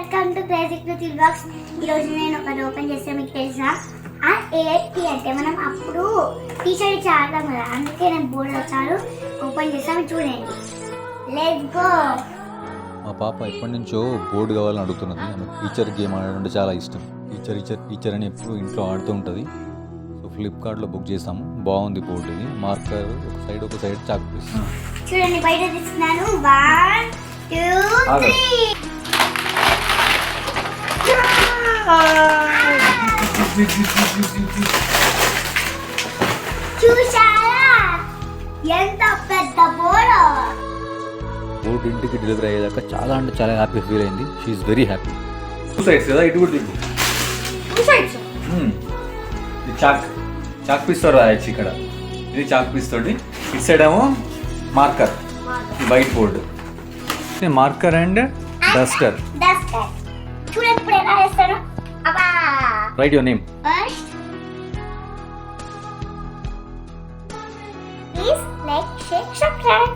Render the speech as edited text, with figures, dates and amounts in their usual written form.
Welcome to basic to box. ఈరోజు నేను ఒకటి ఓపెన్ చేస్తే మీకు తెలుసా AIT అంటే మనం అప్పుడు టీషర్ట్ ఇచ్చి ఆడతాం కదా, అందుకే నేను బోర్డు వచ్చాను ఓపెన్ చేస్తాను చూడండి. Let's go. మా పాప ఎప్పటి నుంచో బోర్డు కావాలని అడుగుతున్నది. ఆమె టీచర్ గేమ్ ఆడడం అంటే చాలా ఇష్టం. టీచర్ అని ఎప్పుడు ఇంట్లో ఆడుతూ ఉంటుంది. సో ఫ్లిప్కార్ట్లో బుక్ చేసాము. బాగుంది బోర్డు. ఇది మార్కర్ ఒక సైడ్ చాక్ పీస్. చూడండి బయట తీసుకున్నాను. 1 2 3 చూశారా ఎంత పెద్ద బోర్డు. బోర్డు ఇంటికి డెలివరీ అయ్యేదాకా చాలా అంటే చాలా హ్యాపీ ఫీల్ అయింది. She is very happy. 2 సైడ్స్ కదా, ఇటు కూడా తిప్పు. 2 సైడ్స్. ఇది చాక్ పీస్ తో రాయొచ్చు. ఇక్కడ ఇది చాక్ పీస్ తోటి, ఇటు సైడ్ ఏమో marker, white board, marker and Duster. చూడండి ఇప్పుడు ఎలా వేస్తాను. అబ్బా right your name. First please like share subscribe.